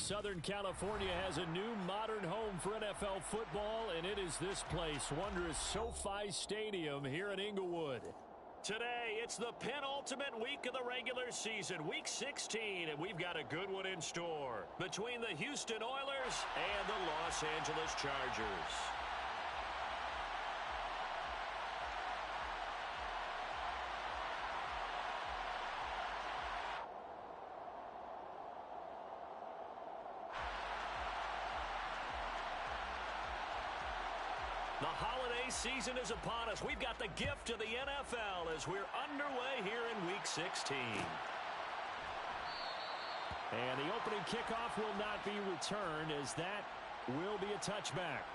Southern California has a new modern home for NFL football, and it is this place, wondrous SoFi Stadium here in Inglewood. Today, it's the penultimate week of the regular season, Week 16, and we've got a good one in store between the Houston Oilers and the Los Angeles Chargers. The holiday season is upon us. We've got the gift of the NFL as we're underway here in Week 16. And the opening kickoff will not be returned, as that will be a touchback.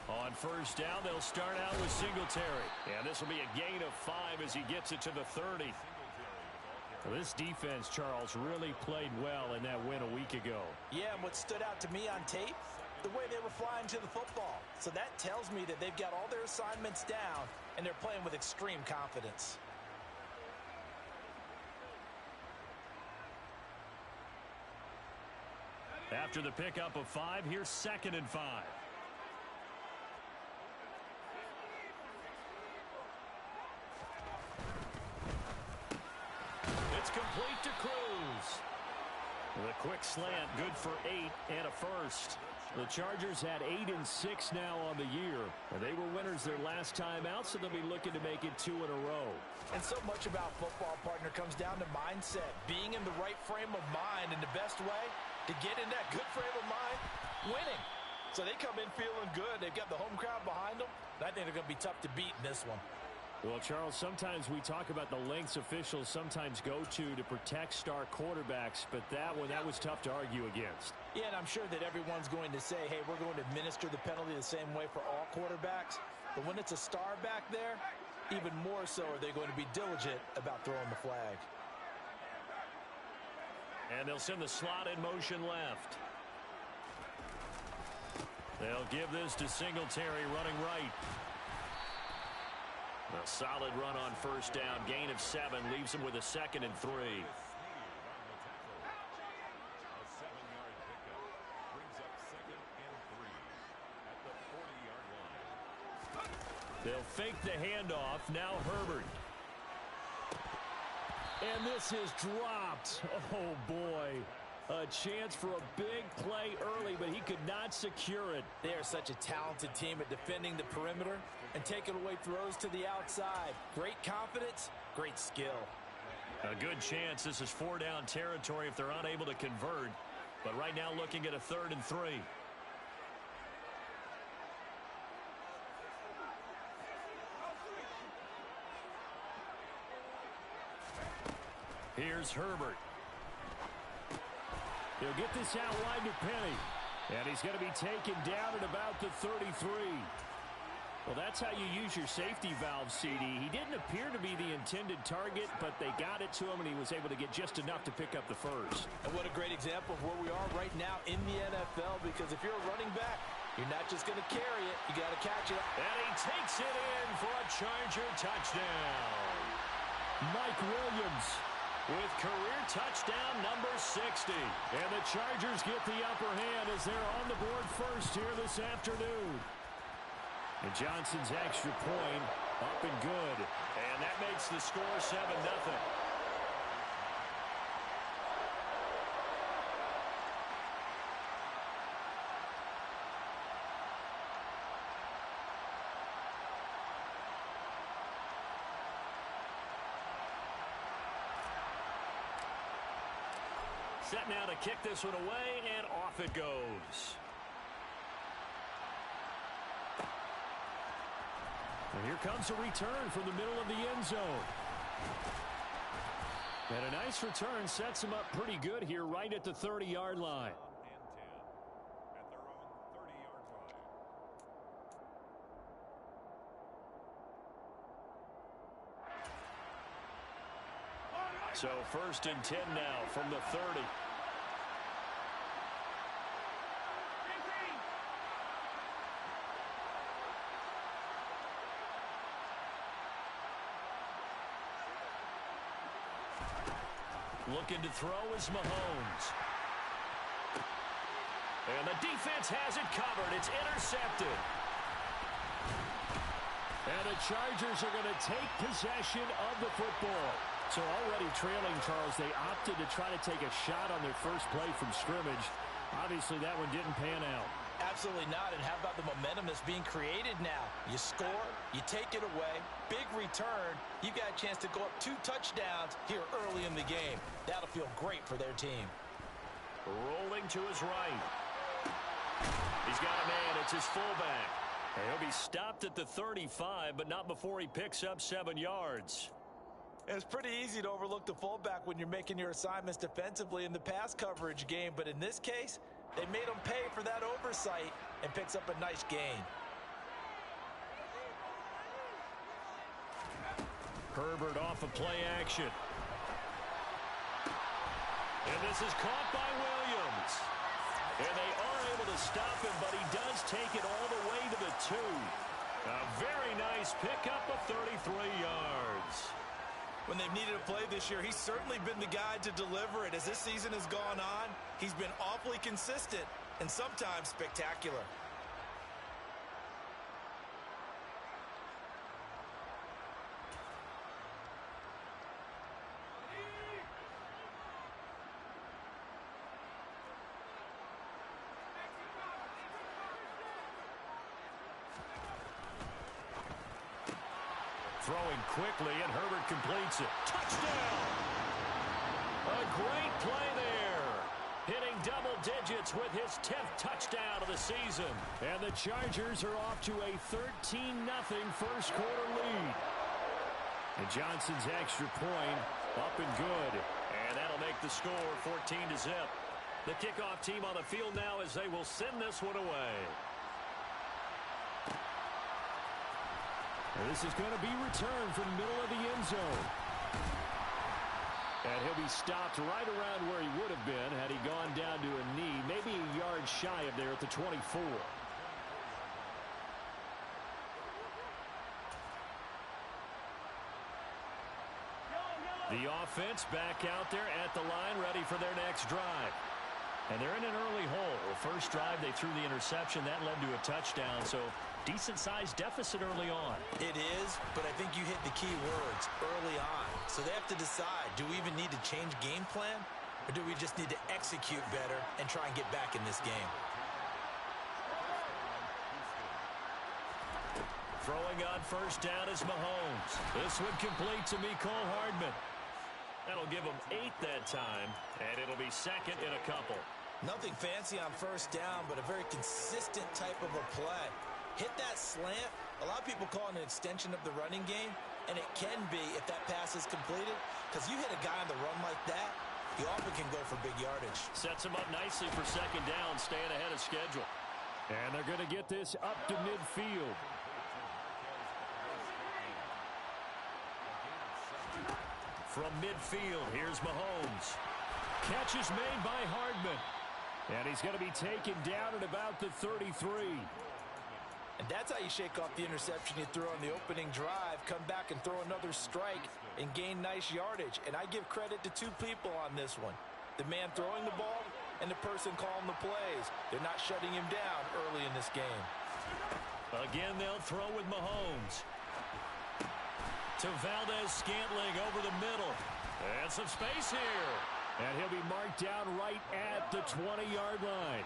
On first down, they'll start out with Singletary. And this will be a gain of 5 as he gets it to the 30. Well, this defense, Charles, really played well in that win a week ago. Yeah, and what stood out to me on tape, the way they were flying to the football. So that tells me that they've got all their assignments down, and they're playing with extreme confidence. After the pickup of 5, here's 2nd and 5. It's complete to Cruz. The quick slant, good for 8 and a first. The Chargers had 8 and 6 now on the year. They were winners their last time out, so they'll be looking to make it 2 in a row. And so much about football, partner, comes down to mindset. Being in the right frame of mind, and the best way to get in that good frame of mind, winning. So they come in feeling good. They've got the home crowd behind them. I think they're going to be tough to beat in this one. Well, Charles, sometimes we talk about the lengths officials sometimes go to protect star quarterbacks, but that one, that was tough to argue against. Yeah, and I'm sure that everyone's going to say, hey, we're going to administer the penalty the same way for all quarterbacks. But when it's a star back there, even more so are they going to be diligent about throwing the flag. And they'll send the slot in motion left. They'll give this to Singletary running right. A solid run on first down. Gain of 7 leaves him with a 2nd and 3. A 7-yard pickup brings up 2nd and 3 at the 40-yard line. They'll fake the handoff. Now Herbert. And this is dropped. Oh, boy. A chance for a big play early, but he could not secure it. They are such a talented team at defending the perimeter and taking away throws to the outside. Great confidence, great skill. A good chance this is 4-down territory if they're unable to convert. But right now looking at a 3rd and 3. Here's Herbert. He'll get this out wide to Penny. And he's going to be taken down at about the 33. Well, that's how you use your safety valve, CD. He didn't appear to be the intended target, but they got it to him, and he was able to get just enough to pick up the first. And what a great example of where we are right now in the NFL, because if you're a running back, you're not just going to carry it, you got to catch it. And he takes it in for a Charger touchdown. Mike Williams with career touchdown number 60. And the Chargers get the upper hand as they're on the board first here this afternoon. And Johnson's extra point up and good. And that makes the score 7-0. Set now to kick this one away, and off it goes. And here comes a return from the middle of the end zone. And a nice return sets him up pretty good here right at the 30-yard line. And 10 at their own 30-yard line. So 1st and 10 now from the 30. Looking to throw is Mahomes. And the defense has it covered. It's intercepted. And the Chargers are going to take possession of the football. So already trailing, Charles, they opted to try to take a shot on their first play from scrimmage. Obviously, that one didn't pan out. Absolutely not. And how about the momentum that's being created now? You score, you take it away, big return. You got a chance to go up 2 touchdowns here early in the game. That'll feel great for their team. Rolling to his right. He's got a man. It's his fullback. And he'll be stopped at the 35, but not before he picks up 7 yards. It's pretty easy to overlook the fullback when you're making your assignments defensively in the pass coverage game. But in this case, they made him pay for that oversight and picks up a nice gain. Herbert off of play action. And this is caught by Williams. And they are able to stop him, but he does take it all the way to the 2. A very nice pickup of 33 yards. When they've needed a play this year, he's certainly been the guy to deliver it. As this season has gone on, he's been awfully consistent and sometimes spectacular. Throwing quickly, and Herbert completes it. Touchdown! A great play there. Hitting double digits with his 10th touchdown of the season. And the Chargers are off to a 13-0 first quarter lead. And Johnson's extra point up and good. And that'll make the score 14-0. The kickoff team on the field now as they will send this one away. This is going to be returned from the middle of the end zone. And he'll be stopped right around where he would have been had he gone down to a knee, maybe a yard shy of there at the 24. The offense back out there at the line, ready for their next drive. And they're in an early hole. First drive, they threw the interception. That led to a touchdown, so decent-sized deficit early on. It is, but I think you hit the key words, early on. So they have to decide, do we even need to change game plan, or do we just need to execute better and try and get back in this game? Throwing on first down is Mahomes. This one complete to Mecole Hardman. That'll give him 8 that time, and it'll be second in a couple. Nothing fancy on first down, but a very consistent type of a play. Hit that slant. A lot of people call it an extension of the running game, and it can be if that pass is completed, because you hit a guy on the run like that, he often can go for big yardage. Sets him up nicely for second down, staying ahead of schedule. And they're going to get this up to midfield. From midfield, here's Mahomes. Catch is made by Hardman. And he's going to be taken down at about the 33. And that's how you shake off the interception you threw on the opening drive, come back and throw another strike and gain nice yardage. And I give credit to 2 people on this one. The man throwing the ball and the person calling the plays. They're not shutting him down early in this game. Again, they'll throw with Mahomes. To Valdez-Scantling over the middle. And some space here. And he'll be marked down right at the 20-yard line.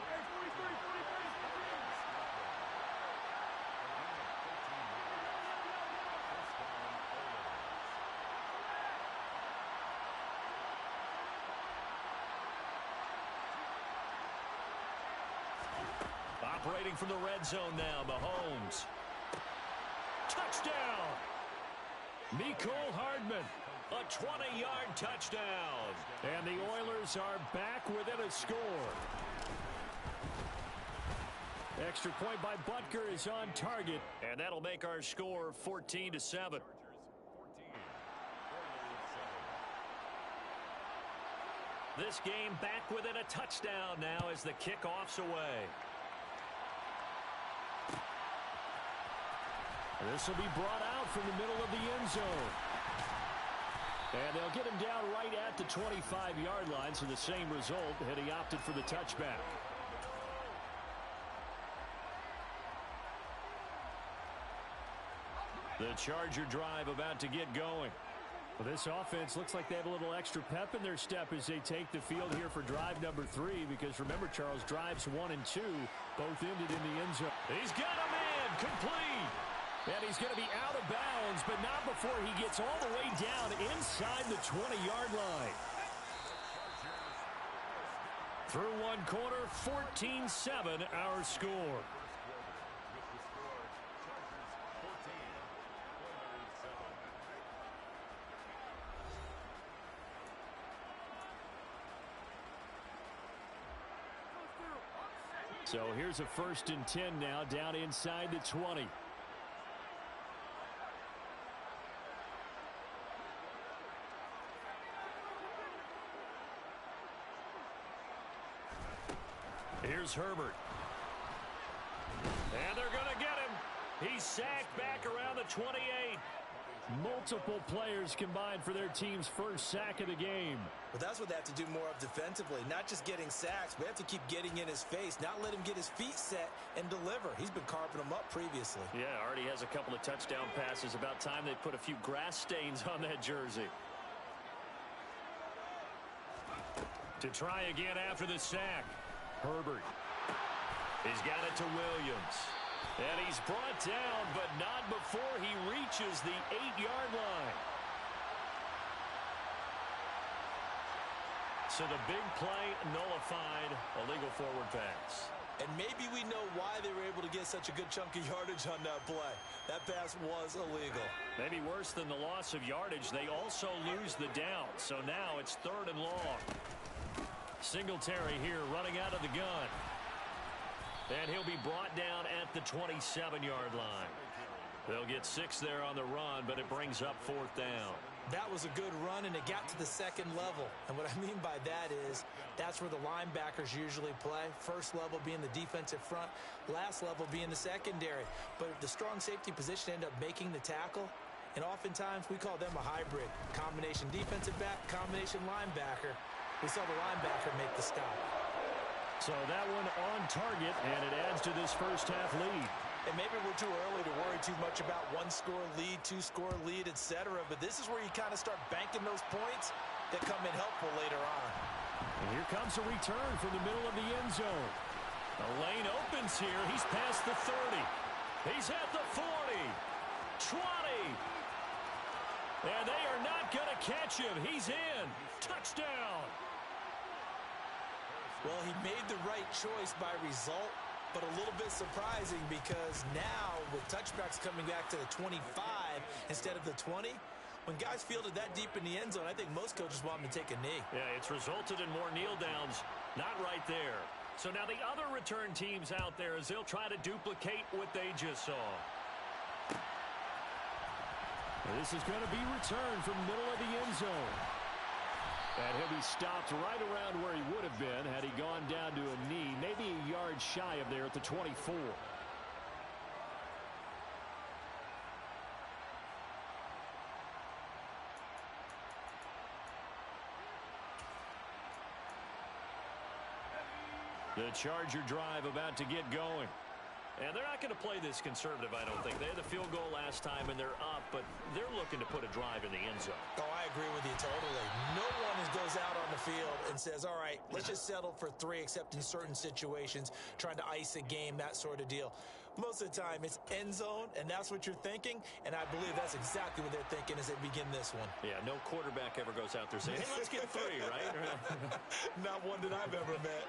Operating from the red zone now, Mahomes. Touchdown! Mecole Hardman, a 20-yard touchdown. And the Oilers are back within a score. Extra point by Butker is on target, and that'll make our score 14-7. This game back within a touchdown now as the kickoff's away. This will be brought out from the middle of the end zone. And they'll get him down right at the 25-yard line, so the same result, and he opted for the touchback. The Charger drive about to get going. Well, this offense looks like they have a little extra pep in their step as they take the field here for drive number 3, because remember, Charles, drives 1 and 2 both ended in the end zone. He's got a man complete. And he's going to be out of bounds, but not before he gets all the way down inside the 20-yard line. Through one quarter, 14-7 our score. So here's a 1st and 10 now, down inside the 20. Here's Herbert. And they're going to get him. He's sacked back around the 28. Multiple players combined for their team's first sack of the game. But that's what they have to do more of defensively, not just getting sacks. We have to keep getting in his face, not let him get his feet set and deliver. He's been carving them up previously. Yeah, already has a couple of touchdown passes. About time they put a few grass stains on that jersey. To try again after the sack. Herbert. He's got it to Williams. And he's brought down, but not before he reaches the 8-yard line. So the big play nullified, a legal forward pass. And maybe we know why they were able to get such a good chunk of yardage on that play. That pass was illegal. Maybe worse than the loss of yardage, they also lose the down. So now it's 3rd and long. Singletary here running out of the gun. And he'll be brought down at the 27-yard line. They'll get 6 there on the run, but it brings up 4th down. That was a good run, and it got to the 2nd level. And what I mean by that is that's where the linebackers usually play. First level being the defensive front, last level being the secondary. But the strong safety position ended up making the tackle. And oftentimes we call them a hybrid. Combination defensive back, combination linebacker. We saw the linebacker make the stop. So that one on target, and it adds to this first half lead. And maybe we're too early to worry too much about 1-score lead, 2-score lead, etc. But this is where you kind of start banking those points that come in helpful later on. And here comes a return from the middle of the end zone. The lane opens here. He's past the 30. He's at the 40. 20. And they are not going to catch him. He's in. Touchdown. Well, he made the right choice by result, but a little bit surprising because now with touchbacks coming back to the 25 instead of the 20, when guys fielded that deep in the end zone, I think most coaches want them to take a knee. Yeah, it's resulted in more kneel downs. Not right there. So now the other return teams out there as they'll try to duplicate what they just saw. This is going to be returned from the middle of the end zone. And he'll be stopped right around where he would have been had he gone down to a knee, maybe a yard shy of there at the 24. The Charger drive about to get going. And they're not going to play this conservative, I don't think. They had the field goal last time, and they're up, but they're looking to put a drive in the end zone. Oh, I agree with you totally. No one goes out on the field and says, all right, let's just settle for 3, except in certain situations, trying to ice a game, that sort of deal. Most of the time, it's end zone, and that's what you're thinking, and I believe that's exactly what they're thinking as they begin this one. Yeah, no quarterback ever goes out there saying, hey, let's get 3, right? Not one that I've ever met.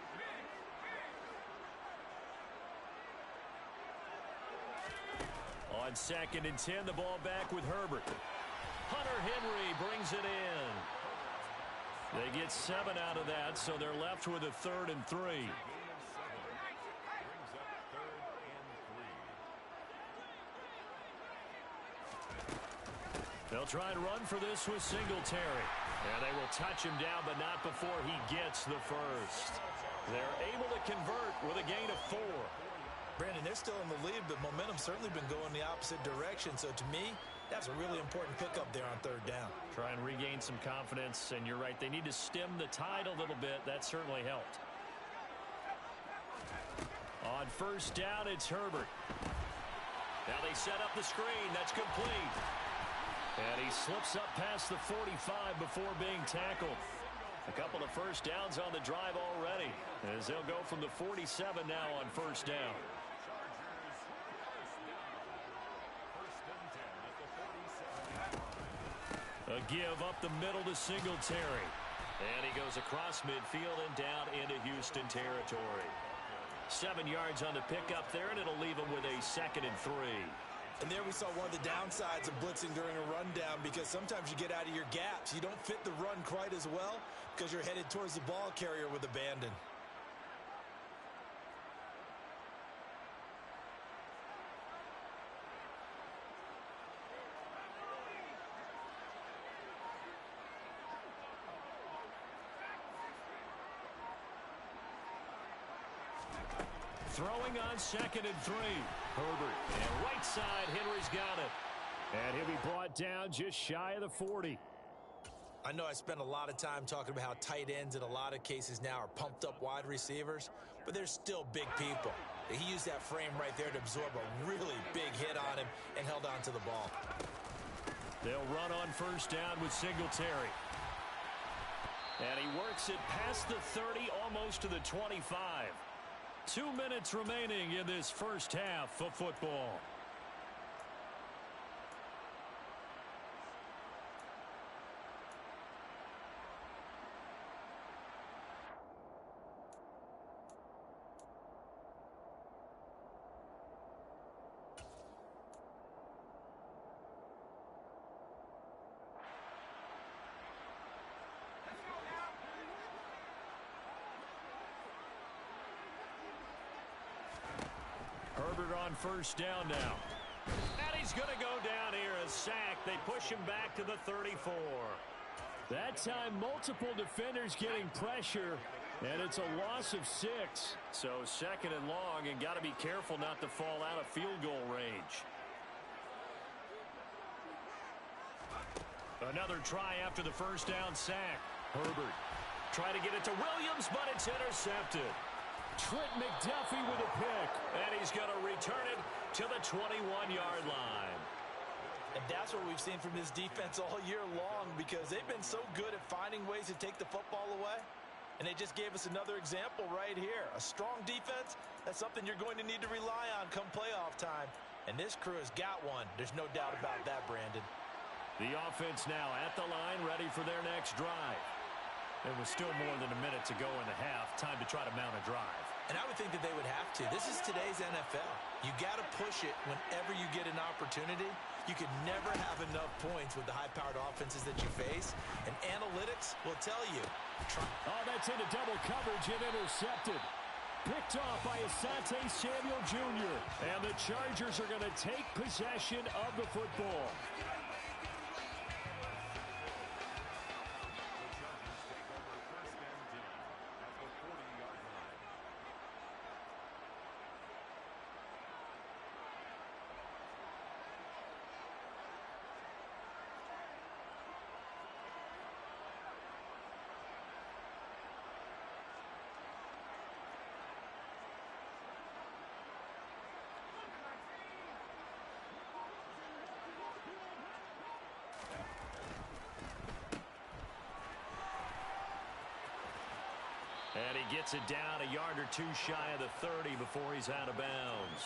On 2nd and 10, the ball back with Herbert. Hunter Henry brings it in. They get 7 out of that, so they're left with a 3rd and 3. They'll try and run for this with Singletary. And they will touch him down, but not before he gets the first. They're able to convert with a gain of 4. Brandon, they're still in the lead, but momentum's certainly been going the opposite direction. So to me, that's a really important pickup there on third down. Try and regain some confidence, and you're right, they need to stem the tide a little bit. That certainly helped. On first down, it's Herbert. Now they set up the screen. That's complete. And he slips up past the 45 before being tackled. A couple of first downs on the drive already, as they'll go from the 47 now on first down. A give up the middle to Singletary. And he goes across midfield and down into Houston territory. 7 yards on the pickup there, and it'll leave him with a 2nd and 3. And there we saw one of the downsides of blitzing during a rundown, because sometimes you get out of your gaps. You don't fit the run quite as well because you're headed towards the ball carrier with abandon. Throwing on 2nd and 3. Herbert. And right side, Henry's got it. And he'll be brought down just shy of the 40. I know I spent a lot of time talking about how tight ends in a lot of cases now are pumped up wide receivers, but they're still big people. He used that frame right there to absorb a really big hit on him and held on to the ball. They'll run on first down with Singletary. And he works it past the 30, almost to the 25. 2 minutes remaining in this first half of football. Herbert on first down now. And he's going to go down here, a sack. They push him back to the 34. That time, multiple defenders getting pressure, and it's a loss of 6. So 2nd and long, and got to be careful not to fall out of field goal range. Another try after the first down sack. Herbert trying to get it to Williams, but it's intercepted. Trent McDuffie with a pick, and he's going to return it to the 21-yard line. And that's what we've seen from this defense all year long, because they've been so good at finding ways to take the football away. And they just gave us another example right here. A strong defense, that's something you're going to need to rely on come playoff time. And this crew has got one. There's no doubt about that, Brandon. The offense now at the line, ready for their next drive. There was still more than a minute to go in the half. Time to try to mount a drive. And I would think that they would have to. This is today's NFL. You got to push it whenever you get an opportunity. You can never have enough points with the high-powered offenses that you face. And analytics will tell you. Oh, that's into double coverage and intercepted. Picked off by Asante Samuel Jr. And the Chargers are going to take possession of the football. And he gets it down a yard or two shy of the 30 before he's out of bounds.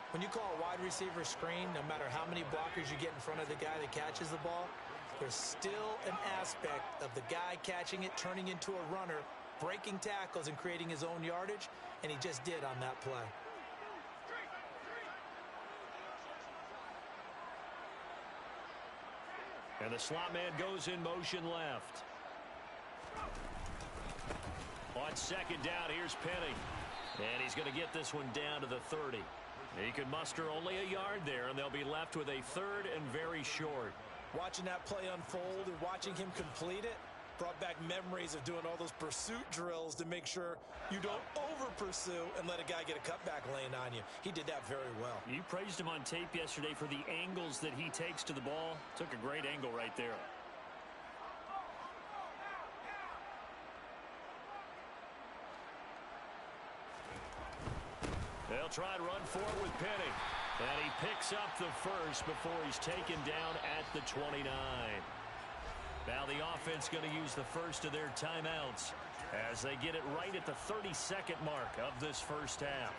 When you call a wide receiver screen, no matter how many blockers you get in front of the guy that catches the ball, there's still an aspect of the guy catching it, turning into a runner, breaking tackles and creating his own yardage, and he just did on that play. And the slot man goes in motion left. On second down, here's Penny. And he's going to get this one down to the 30. He could muster only a yard there, and they'll be left with a 3rd and very short. Watching that play unfold and watching him complete it brought back memories of doing all those pursuit drills to make sure you don't over-pursue and let a guy get a cutback lane on you. He did that very well. You praised him on tape yesterday for the angles that he takes to the ball. Took a great angle right there. They'll try to run forward with Penny. And he picks up the first before he's taken down at the 29. Now the offense going to use the first of their timeouts as they get it right at the 32nd mark of this first half.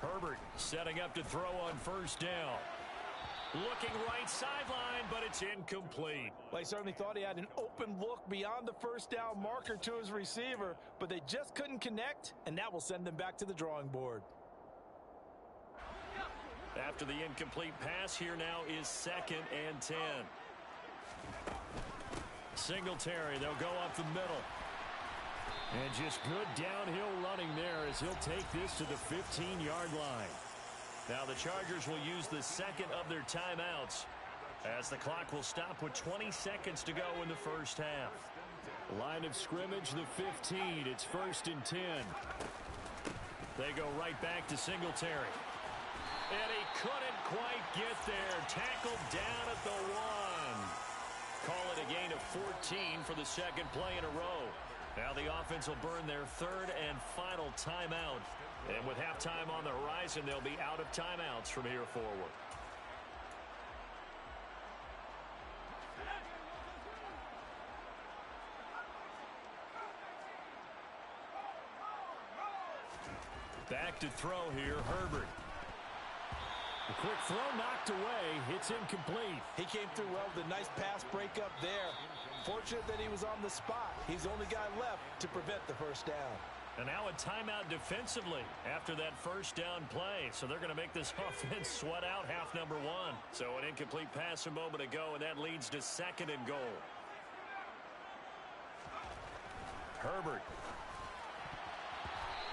Herbert setting up to throw on first down. Looking right sideline, but it's incomplete. Well, he certainly thought he had an open look beyond the first down marker to his receiver, but they just couldn't connect, and that will send them back to the drawing board. After the incomplete pass, here now is 2nd and 10. Singletary, they'll go up the middle. And just good downhill running there as he'll take this to the 15-yard line. Now the Chargers will use the second of their timeouts as the clock will stop with 20 seconds to go in the first half. Line of scrimmage, the 15. It's 1st and 10. They go right back to Singletary. And he couldn't quite get there. Tackled down at the 1. Call it a gain of 14 for the second play in a row. Now the offense will burn their 3rd and final timeout. And with halftime on the horizon, they'll be out of timeouts from here forward. Back to throw here, Herbert. A quick throw knocked away. It's incomplete. He came through well with a nice pass breakup there. Fortunate that he was on the spot. He's the only guy left to prevent the first down. And now a timeout defensively after that first down play. So they're going to make this offense sweat out half number 1. So an incomplete pass a moment ago, and that leads to 2nd and goal. Herbert.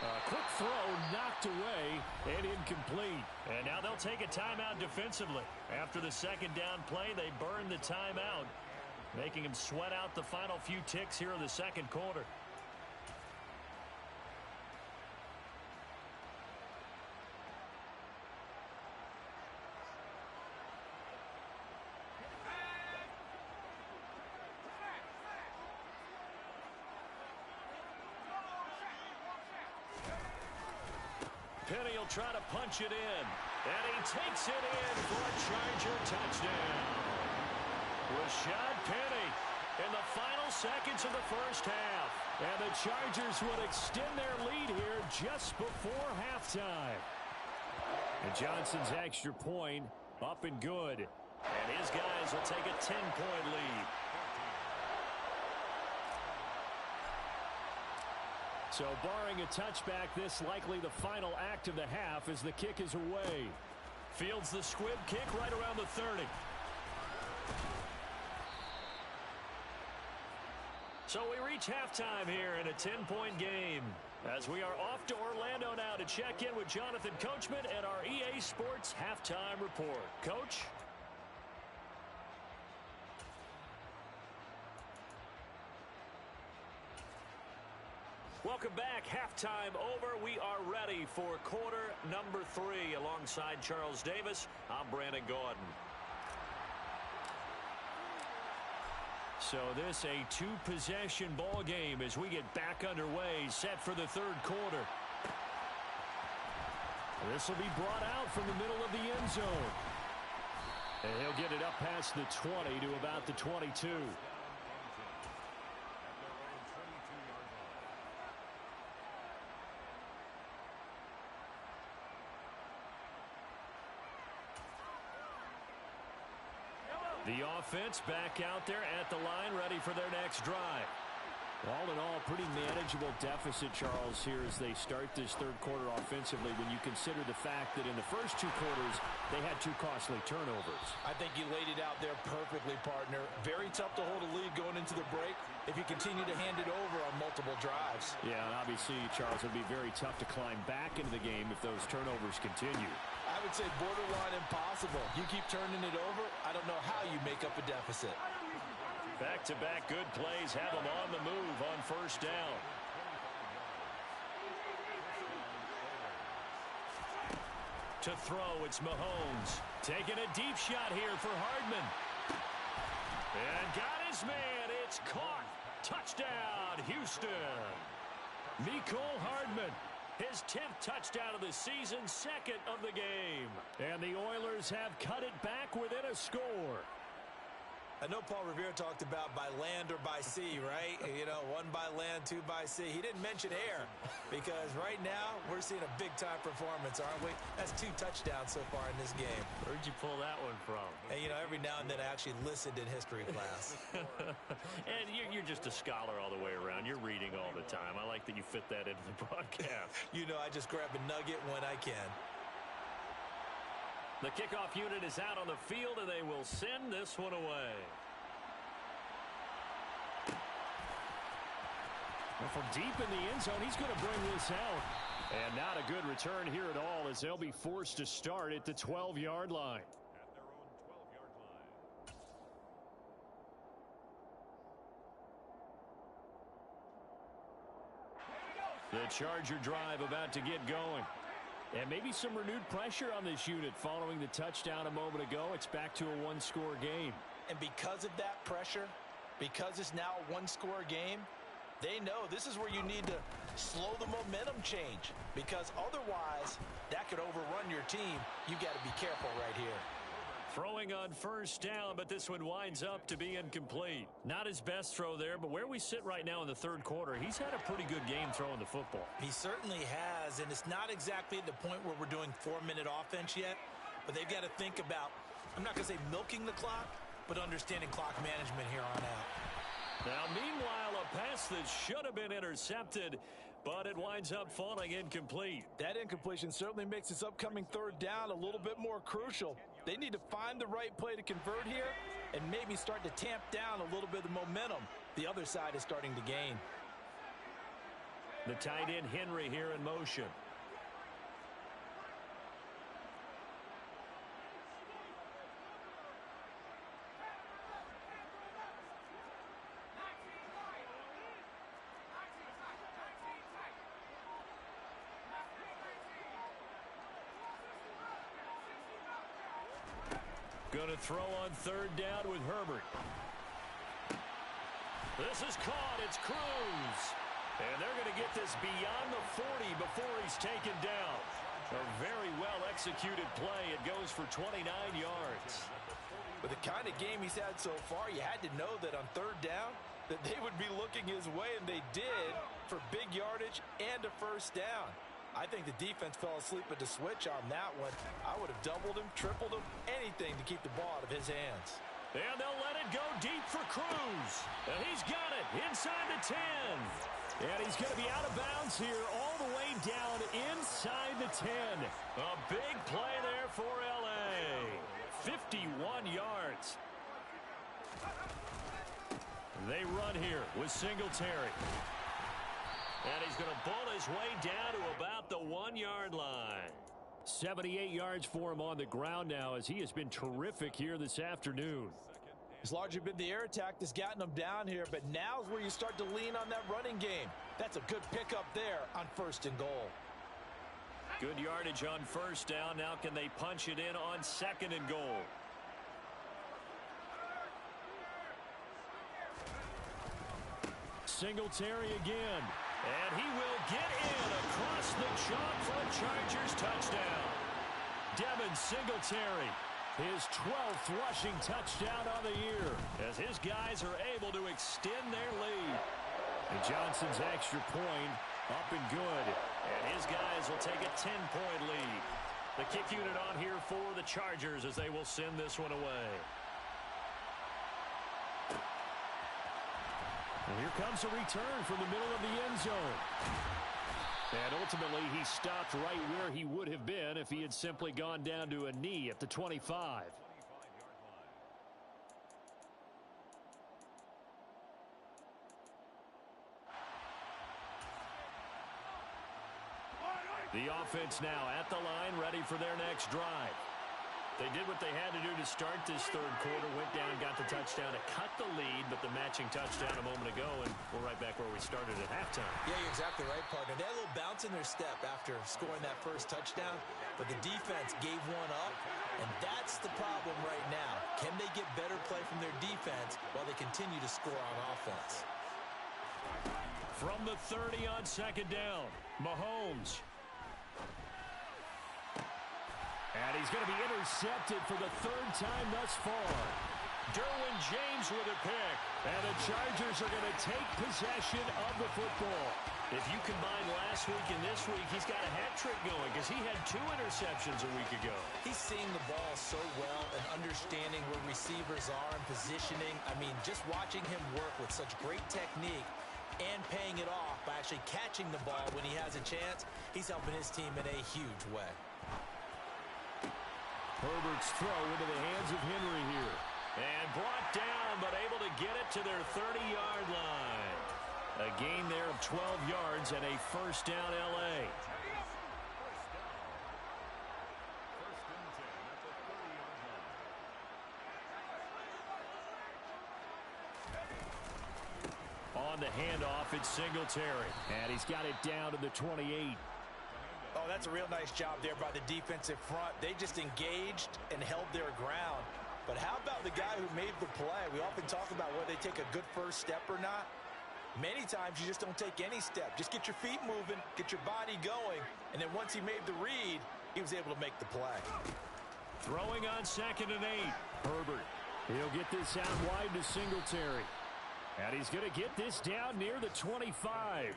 A quick throw knocked away and incomplete. And now they'll take a timeout defensively. After the second down play, they burn the timeout, making them sweat out the final few ticks here in the second quarter. Penny will try to punch it in. And he takes it in for a Charger touchdown. Rashad Penny in the final seconds of the first half. And the Chargers would extend their lead here just before halftime. And Johnson's extra point up and good. And his guys will take a 10-point lead. So barring a touchback, this likely the final act of the half as the kick is away. Fields the squib kick right around the 30. So we reach halftime here in a 10-point game as we are off to Orlando now to check in with Jonathan Coachman and our EA Sports Halftime Report. Coach? Welcome back. Halftime over. We are ready for quarter number 3. Alongside Charles Davis, I'm Brandon Gaudin. So this a 2-possession ball game as we get back underway, set for the third quarter. This will be brought out from the middle of the end zone. And he'll get it up past the 20 to about the 22. The offense back out there at the line, ready for their next drive. All in all, pretty manageable deficit, Charles, here as they start this third quarter offensively when you consider the fact that in the first two quarters, they had 2 costly turnovers. I think you laid it out there perfectly, partner. Very tough to hold a lead going into the break if you continue to hand it over on multiple drives. Yeah, and obviously, Charles, it would be very tough to climb back into the game if those turnovers continue. I would say borderline impossible. You keep turning it over, I don't know how you make up a deficit. Back-to-back good plays have them on the move on first down. To throw, it's Mahomes. Taking a deep shot here for Hardman. And got his man. It's caught. Touchdown, Houston. Mecole Hardman. His 10th touchdown of the season, 2nd of the game. And the Oilers have cut it back within a score. I know Paul Revere talked about by land or by sea, right? You know, 1 by land, 2 by sea. He didn't mention air because right now we're seeing a big-time performance, aren't we? That's 2 touchdowns so far in this game. Where'd you pull that one from? And, you know, every now and then I actually listened in history class. And you're just a scholar all the way around. You're reading all the time. I like that you fit that into the broadcast. You know, I just grab a nugget when I can. The kickoff unit is out on the field, and they will send this one away. Well, from deep in the end zone, he's going to bring this out. And not a good return here at all as they'll be forced to start at the 12-yard line. At their own 12-yard line. The Charger drive about to get going. And maybe some renewed pressure on this unit following the touchdown a moment ago. It's back to a 1-score game. And because of that pressure, because it's now a 1-score game, they know this is where you need to slow the momentum change. Because otherwise, that could overrun your team. You got to be careful right here. Throwing on first down, but this one winds up to be incomplete. Not his best throw there, but where we sit right now in the third quarter, he's had a pretty good game throwing the football. He certainly has, and it's not exactly at the point where we're doing 4-minute offense yet, but they've got to think about, I'm not going to say milking the clock, but understanding clock management here on out. Now, meanwhile, a pass that should have been intercepted, but it winds up falling incomplete. That incompletion certainly makes this upcoming third down a little bit more crucial. They need to find the right play to convert here and maybe start to tamp down a little bit of the momentum the other side is starting to gain. The tight end Henry here in motion. Going to throw on third down with Herbert. This is caught. It's Cruz. And they're going to get this beyond the 40 before he's taken down. A very well-executed play. It goes for 29 yards. With the kind of game he's had so far, you had to know that on third down that they would be looking his way, and they did for big yardage and a first down. I think the defense fell asleep at the switch on that one. I would have doubled him, tripled him, anything to keep the ball out of his hands. And they'll let it go deep for Cruz. And he's got it inside the 10. And he's going to be out of bounds here all the way down inside the 10. A big play there for L.A. 51 yards. They run here with Singletary. And he's going to bull his way down to about the 1-yard line. 78 yards for him on the ground now as he has been terrific here this afternoon. It's largely been the air attack that's gotten him down here, but now's where you start to lean on that running game. That's a good pickup there on 1st and goal. Good yardage on first down. Now can they punch it in on 2nd and goal? Singletary again. And he will get in across the chalk for a Chargers touchdown. Devin Singletary, his 12th rushing touchdown on the year, as his guys are able to extend their lead. And Johnson's extra point up and good. And his guys will take a 10-point lead. The kick unit on here for the Chargers as they will send this one away. And here comes a return from the middle of the end zone. And ultimately, he stopped right where he would have been if he had simply gone down to a knee at the 25. The offense now at the line, ready for their next drive. They did what they had to do to start this third quarter, went down, got the touchdown to cut the lead, but the matching touchdown a moment ago, and we're right back where we started at halftime. Yeah, you're exactly right, partner. They had a little bounce in their step after scoring that first touchdown, but the defense gave one up, and that's the problem right now. Can they get better play from their defense while they continue to score on offense? From the 30 on second down, Mahomes. And he's going to be intercepted for the third time thus far. Derwin James with a pick. And the Chargers are going to take possession of the football. If you combine last week and this week, he's got a hat trick going because he had 2 interceptions a week ago. He's seeing the ball so well and understanding where receivers are and positioning. I mean, just watching him work with such great technique and paying it off by actually catching the ball when he has a chance, he's helping his team in a huge way. Herbert's throw into the hands of Henry here. And brought down, but able to get it to their 30-yard line. A gain there of 12 yards and a first down L.A. On the handoff, it's Singletary. And he's got it down to the 28. Oh, that's a real nice job there by the defensive front. They just engaged and held their ground. But how about the guy who made the play? We often talk about whether they take a good first step or not. Many times you just don't take any step. Just get your feet moving, get your body going, and then once he made the read, he was able to make the play. Throwing on 2nd and 8. Herbert. He'll get this out wide to Singletary. And he's going to get this down near the 25.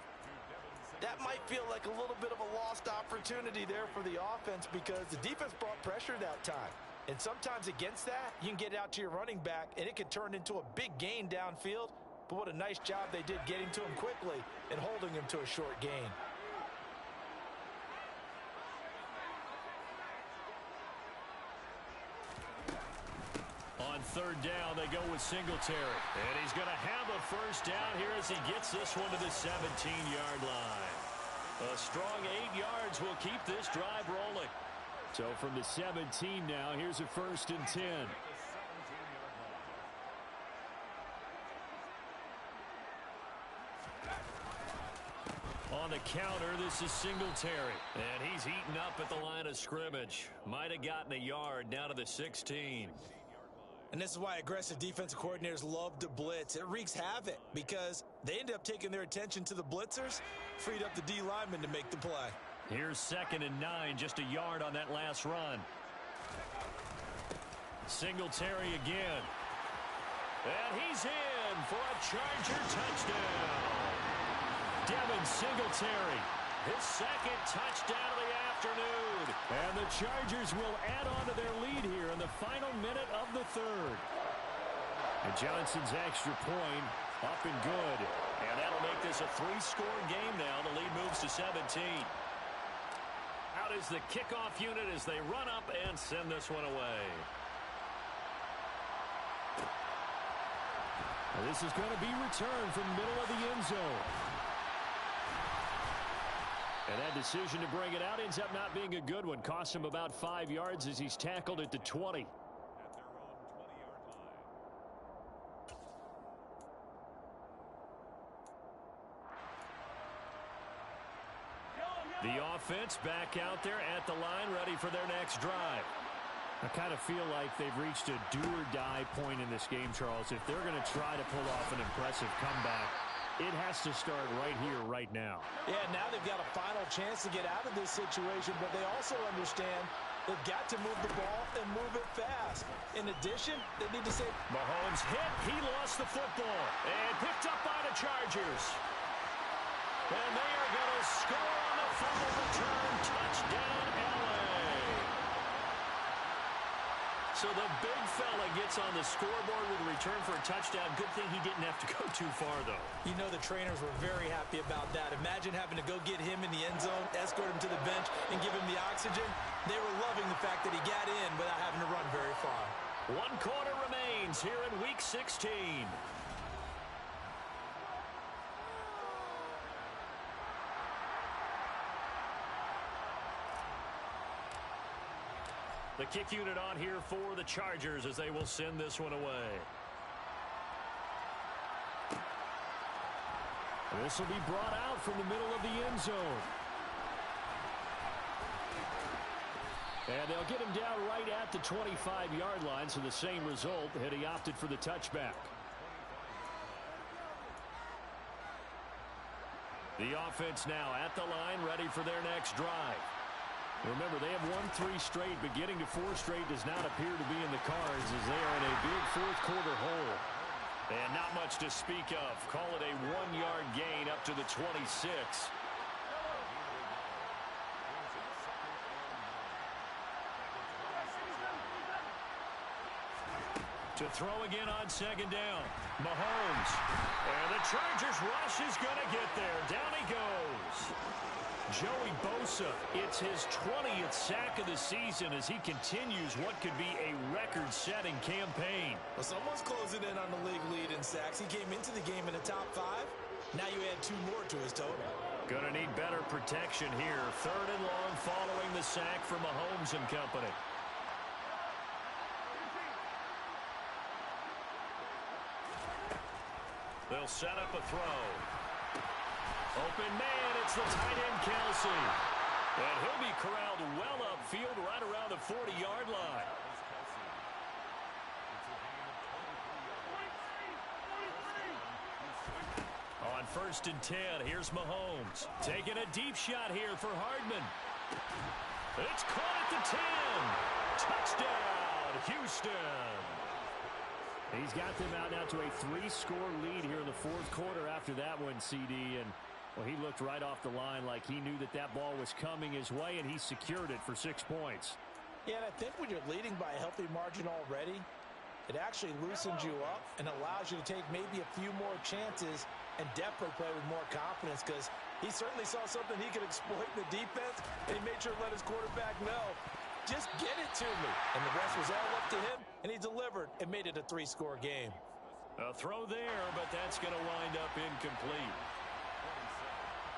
That might feel like a little bit of a lost opportunity there for the offense because the defense brought pressure that time. And sometimes against that, you can get out to your running back, and it could turn into a big gain downfield. But what a nice job they did getting to him quickly and holding him to a short gain. On 3rd down, they go with Singletary. And he's going to have a first down here as he gets this one to the 17-yard line. A strong 8 yards will keep this drive rolling. So from the 17 now, here's a 1st and 10. On the counter, this is Singletary. And he's eaten up at the line of scrimmage. Might have gotten a yard down to the 16. And this is why aggressive defensive coordinators love to blitz. It wreaks havoc because they end up taking their attention to the blitzers, freed up the D lineman to make the play. Here's 2nd and 9, just a yard on that last run. Singletary again. And he's in for a Charger touchdown. Devin Singletary, his 2nd touchdown of the afternoon. And the Chargers will add on to their lead here in the final minute of the 3rd. And Johnson's extra point up and good. And that'll make this a 3-score game now. The lead moves to 17. Out is the kickoff unit as they run up and send this one away. Now this is going to be returned from the middle of the end zone. And that decision to bring it out ends up not being a good one. Costs him about 5 yards as he's tackled at the 20. The offense back out there at the line, ready for their next drive. I kind of feel like they've reached a do-or-die point in this game, Charles. If they're going to try to pull off an impressive comeback, it has to start right here, right now. Yeah, now they've got a final chance to get out of this situation, but they also understand they've got to move the ball and move it fast. In addition, they need to say... Mahomes hit. He lost the football. And picked up by the Chargers. And they are going to score on the fumble return. Touchdown, L.A. So the big fella gets on the scoreboard with a return for a touchdown. Good thing he didn't have to go too far, though. You know the trainers were very happy about that. Imagine having to go get him in the end zone, escort him to the bench, and give him the oxygen. They were loving the fact that he got in without having to run very far. 1 quarter remains here in Week 16. The kick unit on here for the Chargers as they will send this one away. This will be brought out from the middle of the end zone. And they'll get him down right at the 25-yard line, so the same result had he opted for the touchback. The offense now at the line, ready for their next drive. Remember, they have won 3 straight, but getting to 4 straight does not appear to be in the cards as they are in a big fourth-quarter hole. And not much to speak of. Call it a 1-yard gain up to the 26. To throw again on second down. Mahomes. And the Chargers rush is going to get there. Down he goes. Joey Bosa, it's his 20th sack of the season as he continues what could be a record-setting campaign. Well, someone's closing in on the league lead in sacks. He came into the game in the top 5. Now you add 2 more to his total. Going to need better protection here. 3rd and long following the sack from Mahomes and company. They'll set up a throw. Open man, it's the tight end Kelsey. And he'll be corralled well upfield right around the 40-yard line. On 1st and 10, here's Mahomes. Taking a deep shot here for Hardman. It's caught at the 10. Touchdown, Houston. He's got them out now to a 3-score lead here in the 4th quarter after that one, CD. And, well, he looked right off the line like he knew that that ball was coming his way, and he secured it for 6 points. Yeah, and I think when you're leading by a healthy margin already, it actually loosens you up and allows you to take maybe a few more chances and definitely play with more confidence because he certainly saw something he could exploit in the defense, and he made sure to let his quarterback know, just get it to me. And the rest was all up to him, and he delivered and made it a 3-score game. A throw there, but that's going to wind up incomplete.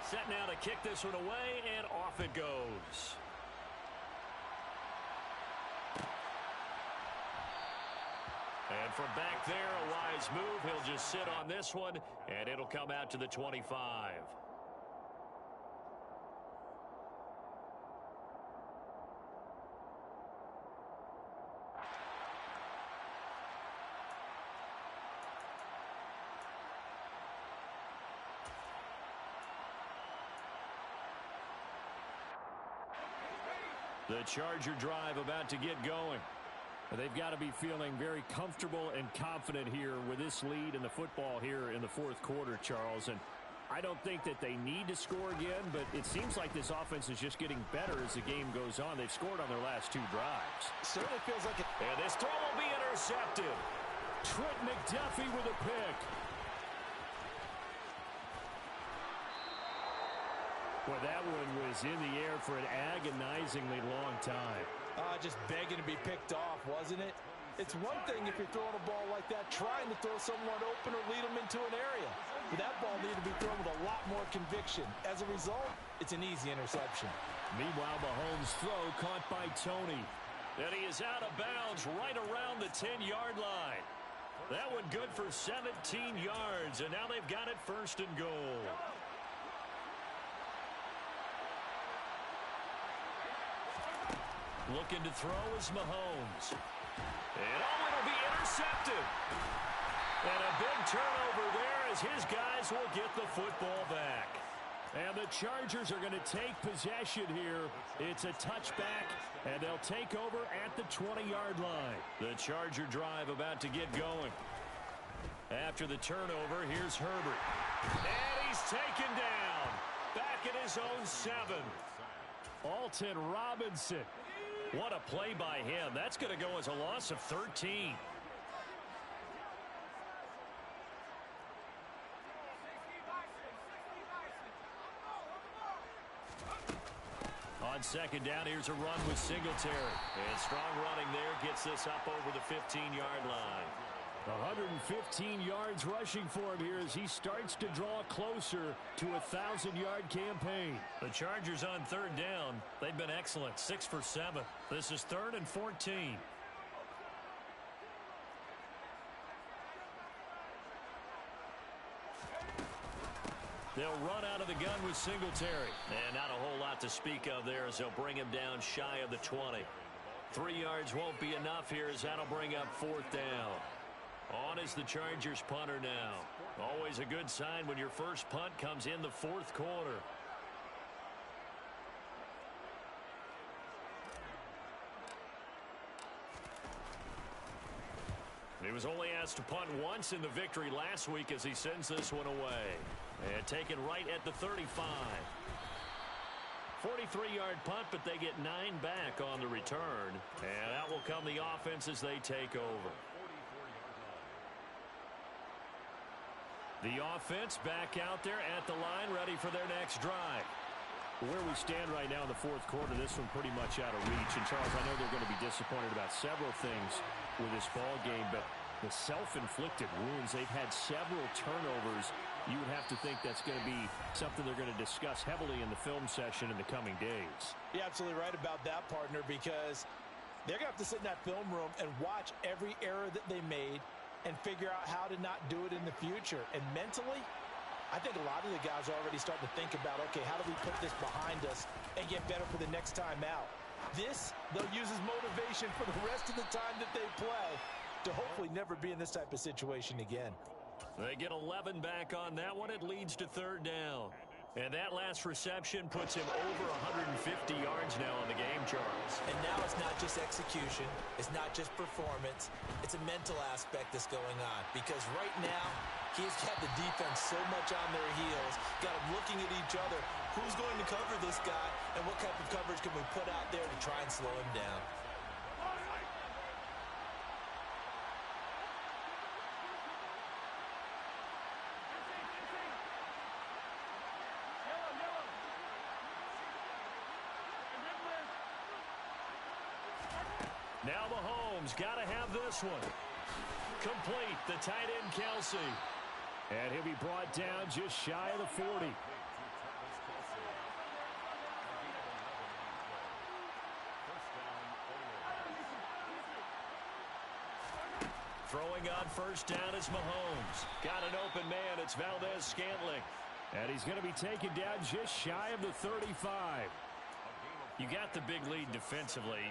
Set now to kick this one away, and off it goes. And from back there, a wise move. He'll just sit on this one, and it'll come out to the 25. The Charger drive about to get going. They've got to be feeling very comfortable and confident here with this lead in the football here in the 4th quarter, Charles. And I don't think that they need to score again, but it seems like this offense is just getting better as the game goes on. They've scored on their last 2 drives. Certainly feels like it. And this throw will be intercepted. Trent McDuffie with a pick. Well, that one was in the air for an agonizingly long time. Just begging to be picked off, wasn't it? It's one thing if you're throwing a ball like that, trying to throw someone open or lead them into an area. But that ball needed to be thrown with a lot more conviction. As a result, it's an easy interception. Meanwhile, Mahomes' throw caught by Tony. And he is out of bounds right around the 10-yard line. That one good for 17 yards, and now they've got it 1st and goal. Looking to throw is Mahomes. And it'll be intercepted. And a big turnover there as his guys will get the football back. And the Chargers are going to take possession here. It's a touchback, and they'll take over at the 20-yard line. The Charger drive about to get going. After the turnover, here's Herbert. And he's taken down. Back at his own 7. Alton Robinson. What a play by him. That's going to go as a loss of 13. On second down, here's a run with Singletary. And strong running there gets this up over the 15-yard line. 115 yards rushing for him here as he starts to draw closer to a 1,000-yard campaign. The Chargers on third down. They've been excellent, 6 for 7. This is 3rd and 14. They'll run out of the gun with Singletary. And not a whole lot to speak of there as they'll bring him down shy of the 20. 3 yards won't be enough here as that'll bring up 4th down. On is the Chargers punter now. Always a good sign when your first punt comes in the 4th quarter. He was only asked to punt once in the victory last week as he sends this one away. And taken right at the 35. 43-yard punt, but they get 9 back on the return. And out will come the offense as they take over. The offense back out there at the line, ready for their next drive. Where we stand right now in the 4th quarter, this one pretty much out of reach. And, Charles, I know they're going to be disappointed about several things with this ball game, but the self-inflicted wounds, they've had several turnovers. You would have to think that's going to be something they're going to discuss heavily in the film session in the coming days. You're absolutely right about that, partner, because they're going to have to sit in that film room and watch every error that they made and figure out how to not do it in the future. And mentally, I think a lot of the guys are already starting to think about, okay, how do we put this behind us and get better for the next time out? This, they'll use as motivation for the rest of the time that they play to hopefully never be in this type of situation again. They get 11 back on that one. It leads to 3rd down. And that last reception puts him over 150 yards now on the game, Charles. And now it's not just execution. It's not just performance. It's a mental aspect that's going on. Because right now, he's got the defense so much on their heels, got them looking at each other. Who's going to cover this guy, and what type of coverage can we put out there to try and slow him down? Now Mahomes got to have this one. Complete, the tight end Kelsey. And he'll be brought down just shy of the 40. Throwing on first down is Mahomes. Got an open man, it's Valdez-Scantling. And he's going to be taken down just shy of the 35. You got the big lead defensively.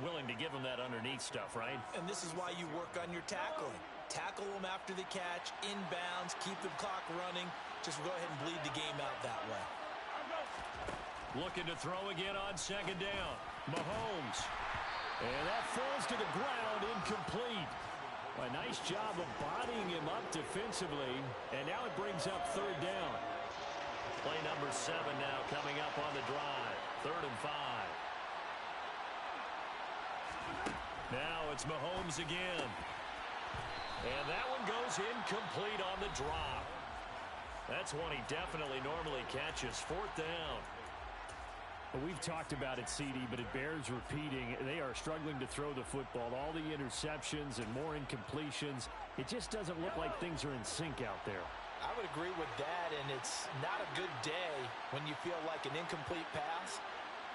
Willing to give him that underneath stuff, right? And this is why you work on your tackling. Tackle them after the catch, inbounds, keep the clock running. Just go ahead and bleed the game out that way. Looking to throw again on second down. Mahomes. And that falls to the ground, incomplete. A nice job of bodying him up defensively. And now it brings up 3rd down. Play number 7 now coming up on the drive. 3rd and 5. Now it's Mahomes again. And that one goes incomplete on the drop. That's one he definitely normally catches. 4th down. Well, we've talked about it, CD, but it bears repeating. They are struggling to throw the football. All the interceptions and more incompletions. It just doesn't look like things are in sync out there. I would agree with that, and it's not a good day when you feel like an incomplete pass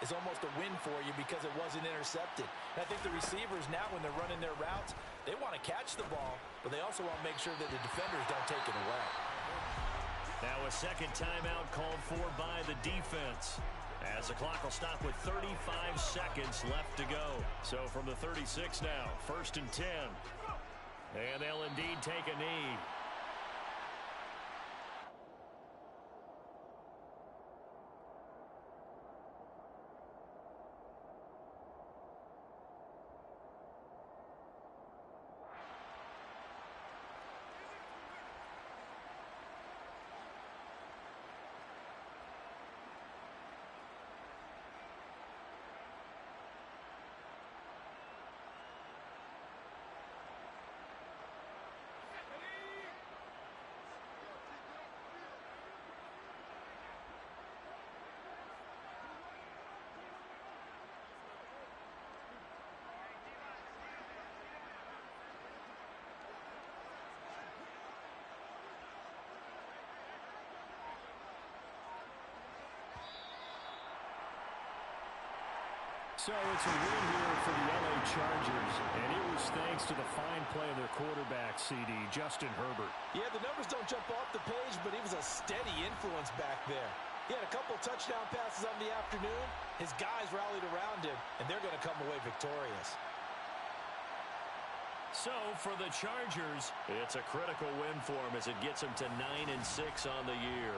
is almost a win for you because it wasn't intercepted. And I think the receivers now, when they're running their routes, they want to catch the ball, but they also want to make sure that the defenders don't take it away. Now a second timeout called for by the defense, as the clock will stop with 35 seconds left to go. So from the 36 now, 1st and 10. And they'll indeed take a knee. So it's a win here for the LA Chargers, and it was thanks to the fine play of their quarterback, CD, Justin Herbert. Yeah, the numbers don't jump off the page, but he was a steady influence back there. He had a couple touchdown passes on the afternoon. His guys rallied around him, and they're going to come away victorious. So for the Chargers, it's a critical win for them as it gets them to 9-6 on the year.